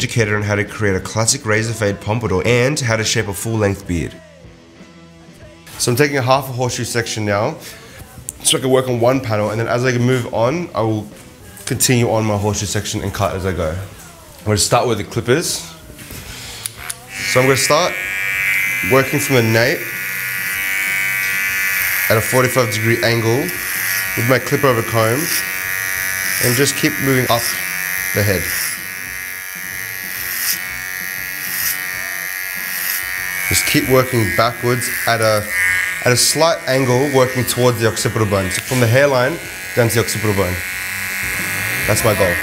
educated on how to create a classic razor fade pompadour and how to shape a full-length beard. So I'm taking a half a horseshoe section now, so I can work on one panel, and then as I move on, I will continue on my horseshoe section and cut as I go. I'm going to start with the clippers. So I'm going to start working from the nape at a 45-degree angle with my clip over comb, and just keep moving up the head. Just keep working backwards at a slight angle, working towards the occipital bone. So from the hairline down to the occipital bone. That's my goal.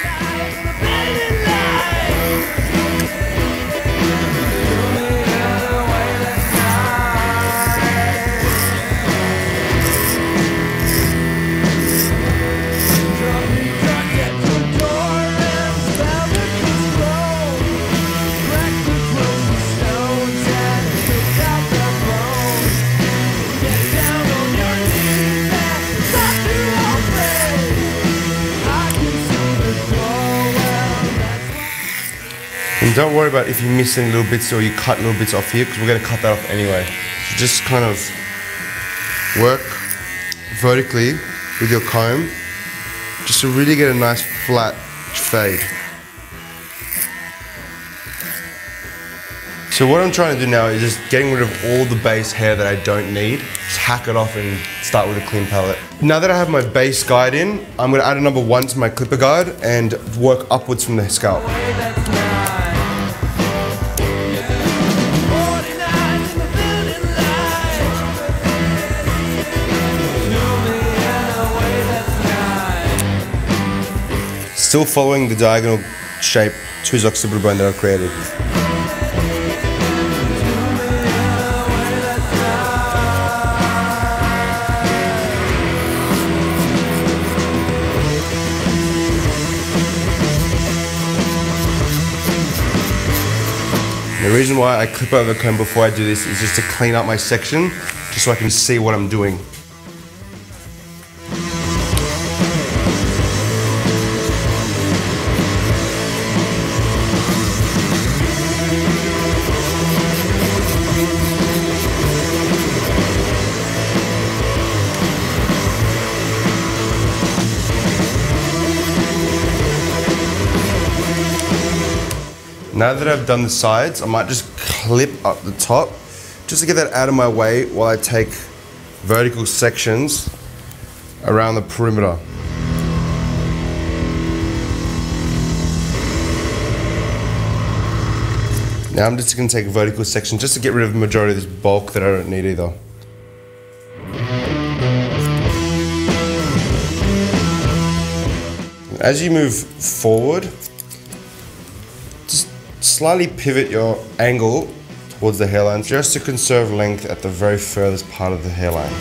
And don't worry about if you miss any little bits or you cut little bits off here, because we're going to cut that off anyway. So just kind of work vertically with your comb, just to really get a nice flat fade. So what I'm trying to do now is just getting rid of all the base hair that I don't need. Just hack it off and start with a clean palette. Now that I have my base guide in, I'm going to add a number 1 to my clipper guard and work upwards from the scalp. Still following the diagonal shape to his occipital bone that I've created. The reason why I clip over comb before I do this is just to clean up my section, just so I can see what I'm doing. Now that I've done the sides, I might just clip up the top, just to get that out of my way while I take vertical sections around the perimeter. Now I'm just going to take a vertical section just to get rid of the majority of this bulk that I don't need either. As you move forward, slightly pivot your angle towards the hairline just to conserve length at the very furthest part of the hairline.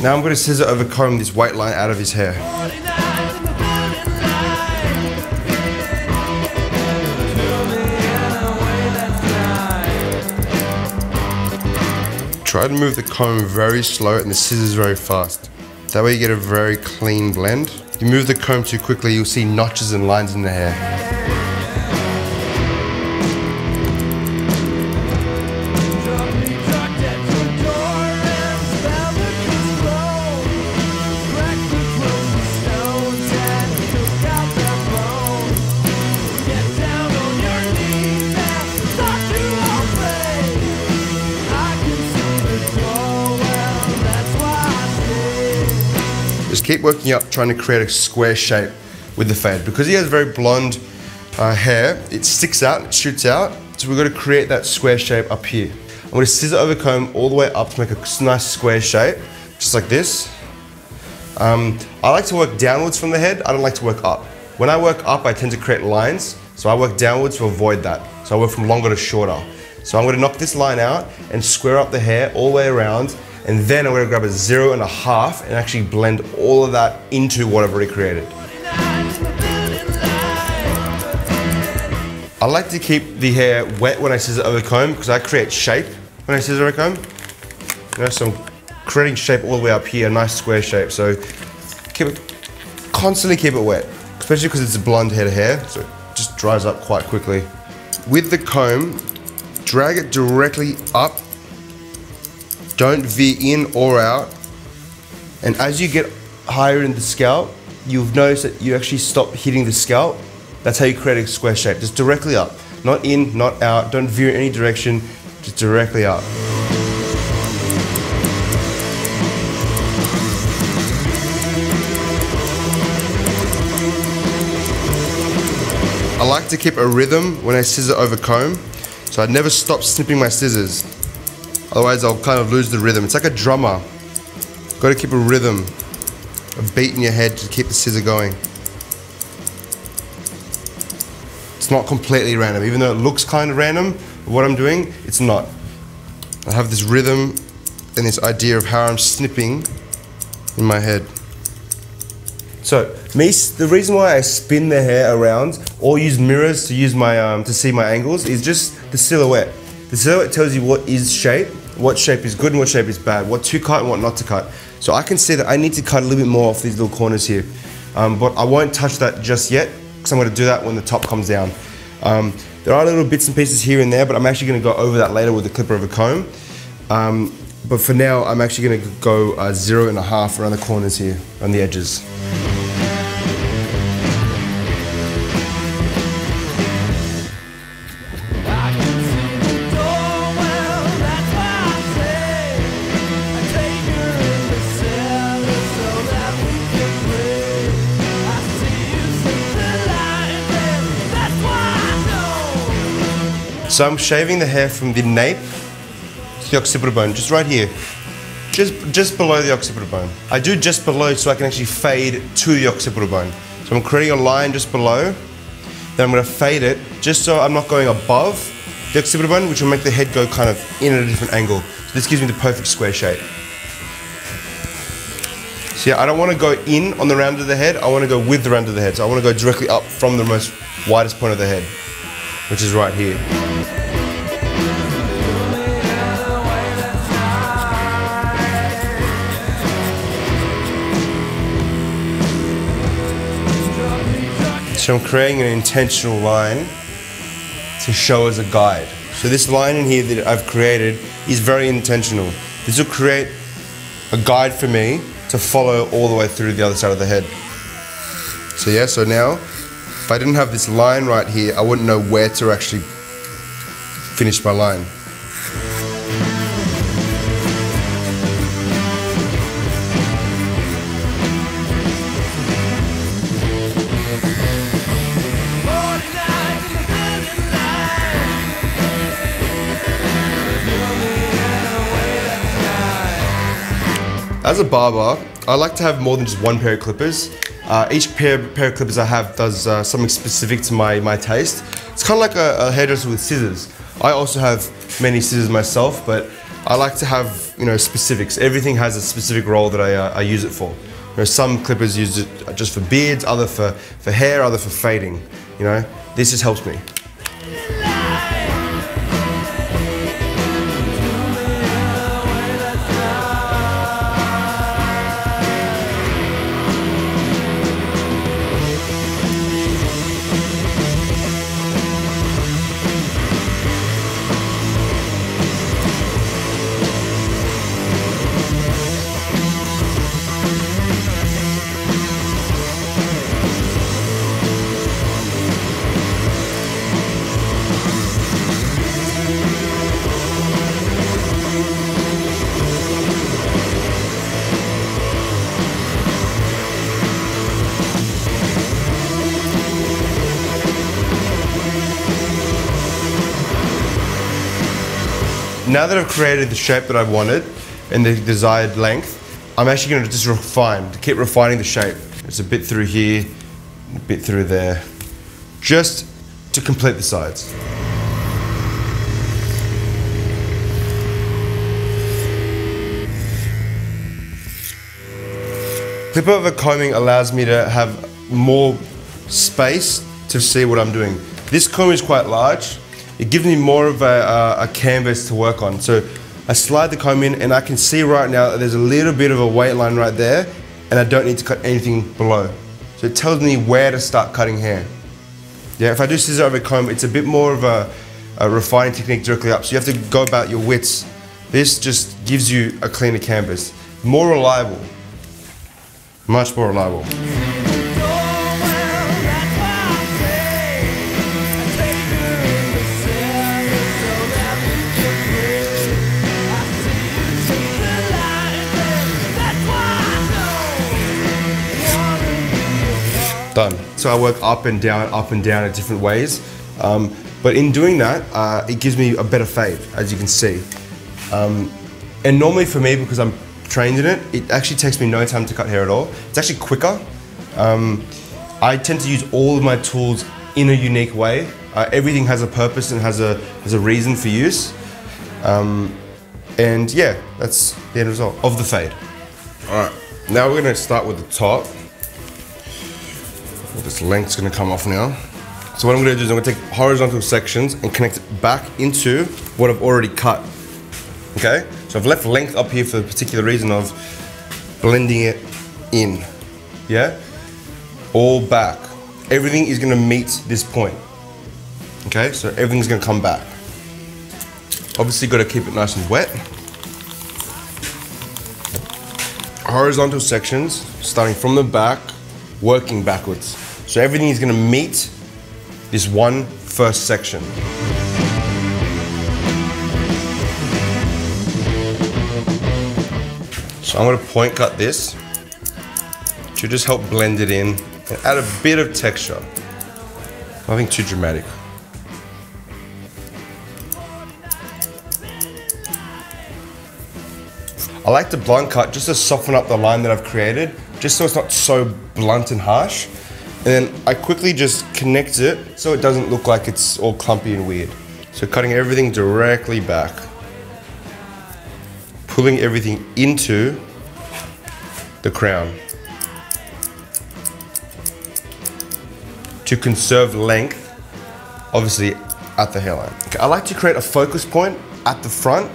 Now I'm going to scissor over comb this white line out of his hair. Try to move the comb very slow and the scissors very fast. That way you get a very clean blend. If you move the comb too quickly, you'll see notches and lines in the hair. Just keep working up, trying to create a square shape with the fade. Because he has very blonde hair, it sticks out, it shoots out. So we're going to create that square shape up here. I'm going to scissor over comb all the way up to make a nice square shape, just like this. I like to work downwards from the head. I don't like to work up. When I work up, I tend to create lines, so I work downwards to avoid that. So I work from longer to shorter. So I'm going to knock this line out and square up the hair all the way around, and then I'm going to grab a 0.5 and actually blend all of that into what I've already created. I like to keep the hair wet when I scissor over comb because I create shape when I scissor over comb. You know, so I'm creating shape all the way up here, a nice square shape. So constantly keep it wet, especially because it's a blonde head of hair, so it just dries up quite quickly. With the comb, drag it directly up. Don't veer in or out. And as you get higher in the scalp, you'll notice that you actually stop hitting the scalp. That's how you create a square shape, just directly up. Not in, not out, don't veer in any direction, just directly up. I like to keep a rhythm when I scissor over comb, so I never stop snipping my scissors. Otherwise I'll kind of lose the rhythm. It's like a drummer. Got to keep a rhythm, a beat in your head to keep the scissor going. It's not completely random, even though it looks kind of random, what I'm doing, it's not. I have this rhythm and this idea of how I'm snipping in my head. So, the reason why I spin the hair around or use mirrors to use my to see my angles is just the silhouette. The silhouette tells you what is shape, what shape is good and what shape is bad, what to cut and what not to cut. So I can see that I need to cut a little bit more off these little corners here, but I won't touch that just yet because I'm going to do that when the top comes down. There are little bits and pieces here and there, but I'm actually going to go over that later with the clipper of a comb. But for now, I'm actually going to go 0.5 around the corners here, on the edges. So I'm shaving the hair from the nape to the occipital bone, just right here. Just below the occipital bone. I do just below so I can actually fade to the occipital bone. So I'm creating a line just below, then I'm going to fade it just so I'm not going above the occipital bone, which will make the head go kind of in at a different angle. So this gives me the perfect square shape. So yeah, I don't want to go in on the round of the head, I want to go with the round of the head. So I want to go directly up from the most widest point of the head, which is right here. So I'm creating an intentional line to show as a guide. So this line in here that I've created is very intentional. This will create a guide for me to follow all the way through the other side of the head. So yeah, so now, if I didn't have this line right here, I wouldn't know where to actually finish my line. As a barber, I like to have more than just one pair of clippers. Each pair of clippers I have does something specific to my taste. It's kind of like a hairdresser with scissors. I also have many scissors myself, but I like to have, you know, specifics. Everything has a specific role that I use it for. You know, some clippers use it just for beards, other for hair, other for fading. You know, this just helps me. now that I've created the shape that I wanted and the desired length, I'm actually going to just refine, to keep refining the shape. It's a bit through here, a bit through there, just to complete the sides. Clip over combing allows me to have more space to see what I'm doing. This comb is quite large. It gives me more of a canvas to work on. So I slide the comb in and I can see right now that there's a little bit of a weight line right there and I don't need to cut anything below. So it tells me where to start cutting hair. Yeah, if I do scissor over comb, it's a bit more of a refining technique directly up. So you have to go about your widths. This just gives you a cleaner canvas. More reliable. Much more reliable. Done. So I work up and down in different ways. But in doing that, it gives me a better fade, as you can see. And normally for me, because I'm trained in it, it actually takes me no time to cut hair at all. It's actually quicker. I tend to use all of my tools in a unique way. Everything has a purpose and has a reason for use. And yeah, that's the end result of the fade. All right, now we're gonna start with the top. Well, this length's gonna come off now. So what I'm gonna do is I'm gonna take horizontal sections and connect it back into what I've already cut. Okay, so I've left length up here for the particular reason of blending it in, yeah? All back. Everything is gonna meet this point. Okay, so everything's gonna come back. Obviously gotta keep it nice and wet. Horizontal sections, starting from the back, working backwards. So everything is gonna meet this one first section. So I'm gonna point cut this to just help blend it in and add a bit of texture. Nothing too dramatic. I like to blunt cut just to soften up the line that I've created, just so it's not so blunt and harsh. And then I quickly just connect it so it doesn't look like it's all clumpy and weird. So cutting everything directly back. Pulling everything into the crown to conserve length, obviously at the hairline. Okay, I like to create a focus point at the front,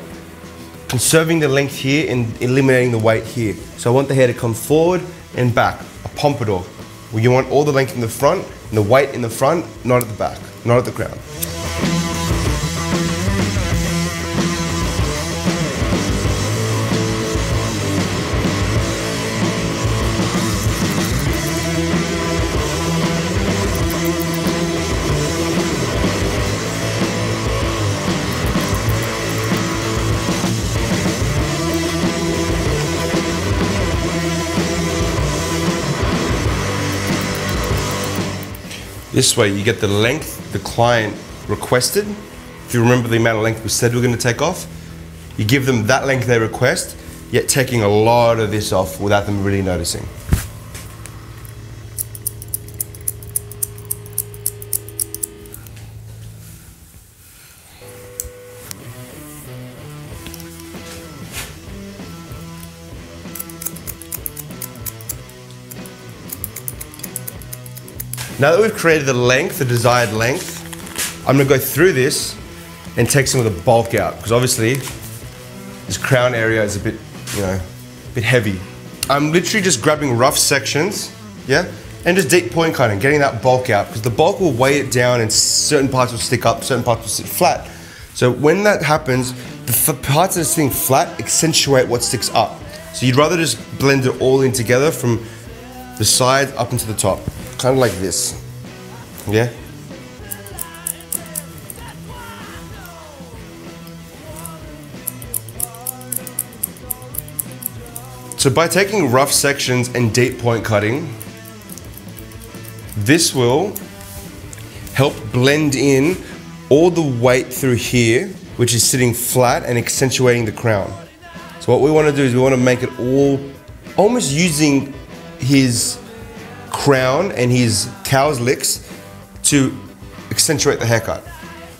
conserving the length here and eliminating the weight here. So I want the hair to come forward and back, a pompadour, where you want all the length in the front and the weight in the front, not at the back, not at the crown. This way you get the length the client requested. If you remember the amount of length we said we're going to take off, you give them that length they request, yet taking a lot of this off without them really noticing. Now that we've created the length, the desired length, I'm gonna go through this and take some of the bulk out, because obviously this crown area is a bit, a bit heavy. I'm literally just grabbing rough sections, yeah, and just deep point cutting, getting that bulk out, because the bulk will weigh it down and certain parts will stick up, certain parts will sit flat. So when that happens, the parts that are sitting flat accentuate what sticks up. So you'd rather just blend it all in together from the side up into the top. Kind of like this, yeah? So by taking rough sections and deep point cutting, this will help blend in all the weight through here which is sitting flat and accentuating the crown. So what we want to do is we want to make it all almost using his crown and his cow's licks to accentuate the haircut.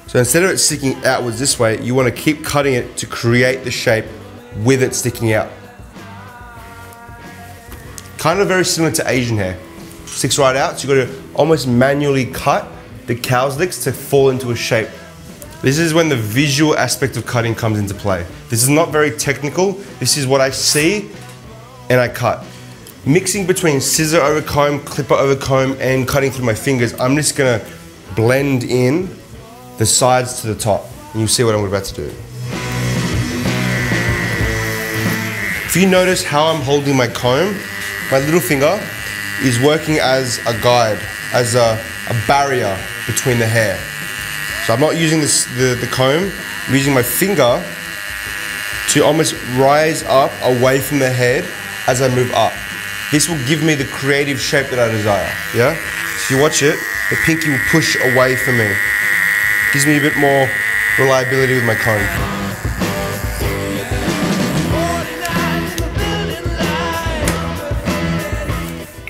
So instead of it sticking outwards this way, you want to keep cutting it to create the shape with it sticking out. Kind of very similar to Asian hair. Sticks right out, so you've got to almost manually cut the cow's licks to fall into a shape. This is when the visual aspect of cutting comes into play. This is not very technical. This is what I see and I cut. Mixing between scissor over comb, clipper over comb, and cutting through my fingers, I'm just gonna blend in the sides to the top. And you'll see what I'm about to do. If you notice how I'm holding my comb, my little finger is working as a guide, as a barrier between the hair. So I'm not using the comb, I'm using my finger to almost rise up away from the head as I move up. This will give me the creative shape that I desire, yeah? So you watch it, the pinky will push away from me. Gives me a bit more reliability with my comb.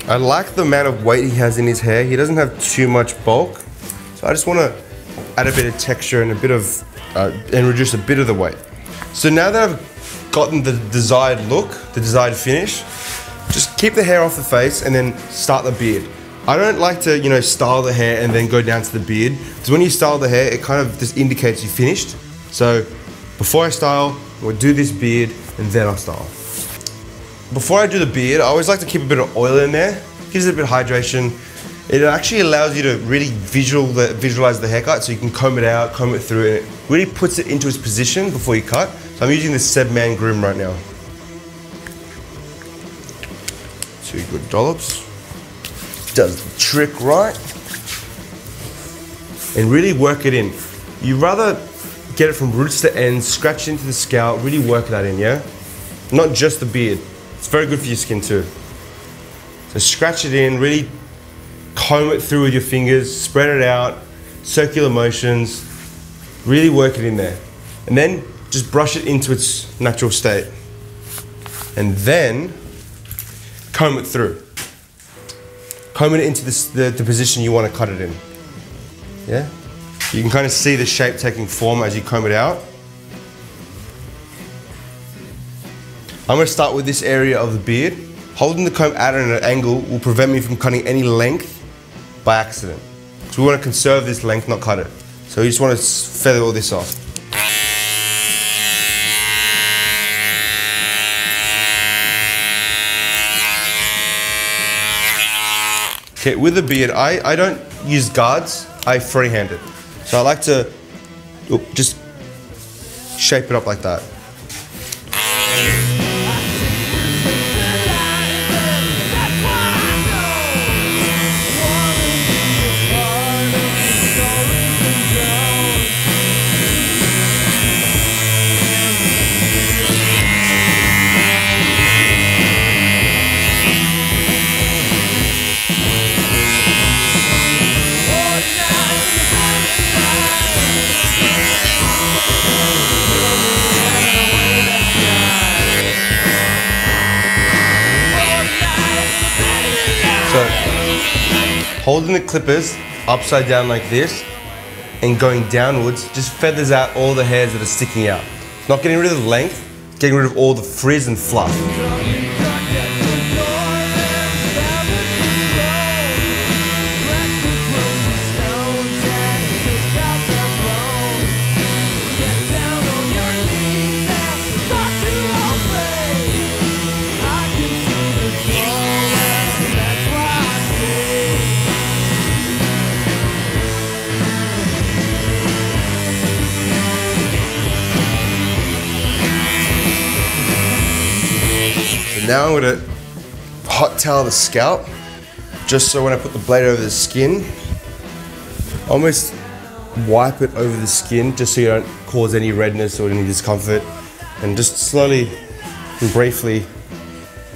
I like the amount of weight he has in his hair. He doesn't have too much bulk. So I just want to add a bit of texture and a bit of, and reduce a bit of the weight. So now that I've gotten the desired look, the desired finish, just keep the hair off the face and then start the beard. I don't like to, you know, style the hair and then go down to the beard, because when you style the hair, it kind of just indicates you finished. So before I style, we'll do this beard and then I'll style. Before I do the beard, I always like to keep a bit of oil in there. Gives it a bit of hydration. It actually allows you to really visualize the haircut, so you can comb it out, comb it through, and it really puts it into its position before you cut. So I'm using the Seb Man Groom right now. 2 good dollops. Does the trick right. And really work it in. You rather get it from roots to ends, scratch into the scalp, really work that in, yeah? Not just the beard. It's very good for your skin too. So scratch it in, really comb it through with your fingers, spread it out, circular motions, really work it in there. And then just brush it into its natural state. And then comb it through. Comb it into the position you want to cut it in. Yeah? You can kind of see the shape taking form as you comb it out. I'm going to start with this area of the beard. Holding the comb out at an angle will prevent me from cutting any length by accident. So we want to conserve this length, not cut it. So you just want to feather all this off. Okay, with the beard, I don't use guards, I freehand it. So I like to just shape it up like that. Holding the clippers upside down like this and going downwards just feathers out all the hairs that are sticking out. Not getting rid of the length, getting rid of all the frizz and fluff. Now I'm going to hot towel the scalp, just so when I put the blade over the skin, almost wipe it over the skin just so you don't cause any redness or any discomfort, and just slowly and briefly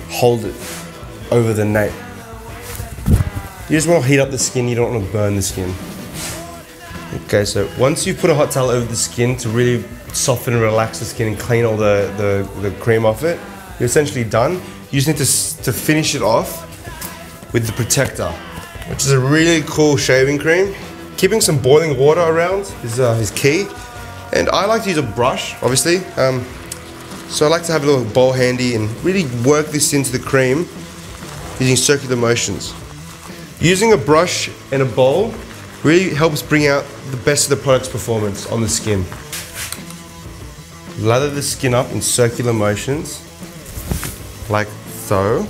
hold it over the nape. You just want to heat up the skin, you don't want to burn the skin. Okay, so once you put a hot towel over the skin to really soften and relax the skin and clean all the cream off it, you're essentially done. You just need to finish it off with the protector, which is a really cool shaving cream. Keeping some boiling water around is key. And I like to use a brush, obviously. So I like to have a little bowl handy and really work this into the cream using circular motions. Using a brush and a bowl really helps bring out the best of the product's performance on the skin. Lather the skin up in circular motions, like so.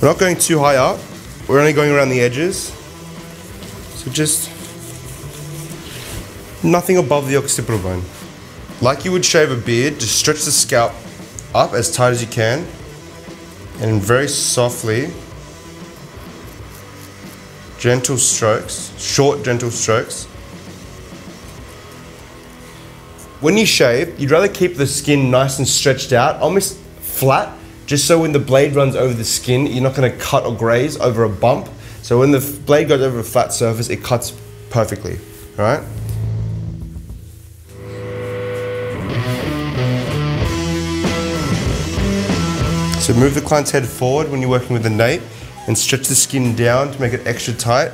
We're not going too high up, we're only going around the edges. So just nothing above the occipital bone. Like you would shave a beard, just stretch the scalp up as tight as you can and very softly, gentle strokes, short gentle strokes. When you shave, you'd rather keep the skin nice and stretched out, almost flat, just so when the blade runs over the skin, you're not going to cut or graze over a bump. So when the blade goes over a flat surface, it cuts perfectly, all right? So move the client's head forward when you're working with the nape and stretch the skin down to make it extra tight.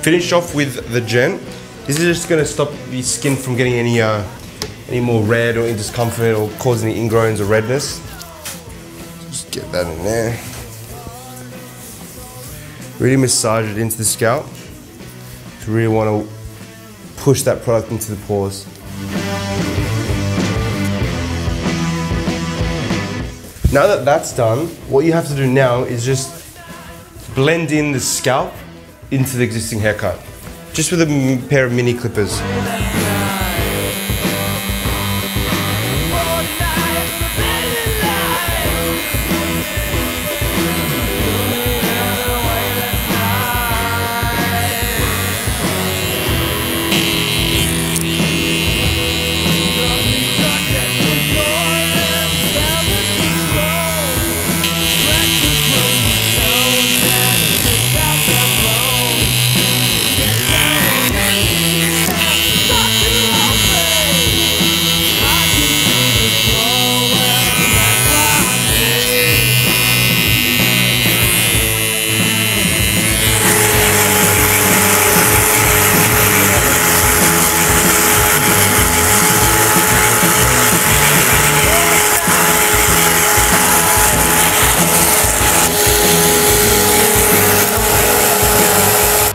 Finish off with the gent. This is just going to stop the skin from getting any more red or discomfort or cause any ingrowns or redness. Just get that in there. Really massage it into the scalp. You really want to push that product into the pores. Now that that's done, what you have to do now is just blend in the scalp into the existing haircut, just with a pair of mini clippers.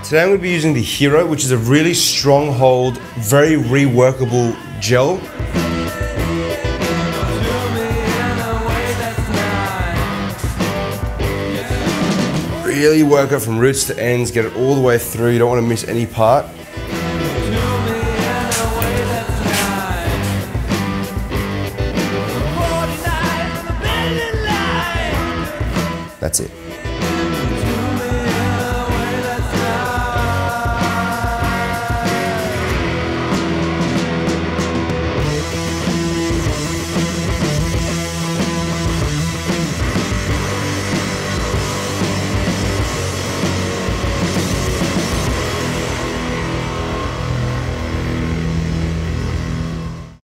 Today I'm going to be using the Hero, which is a really strong hold, very reworkable gel. Really work it from roots to ends, get it all the way through, you don't want to miss any part. That's it.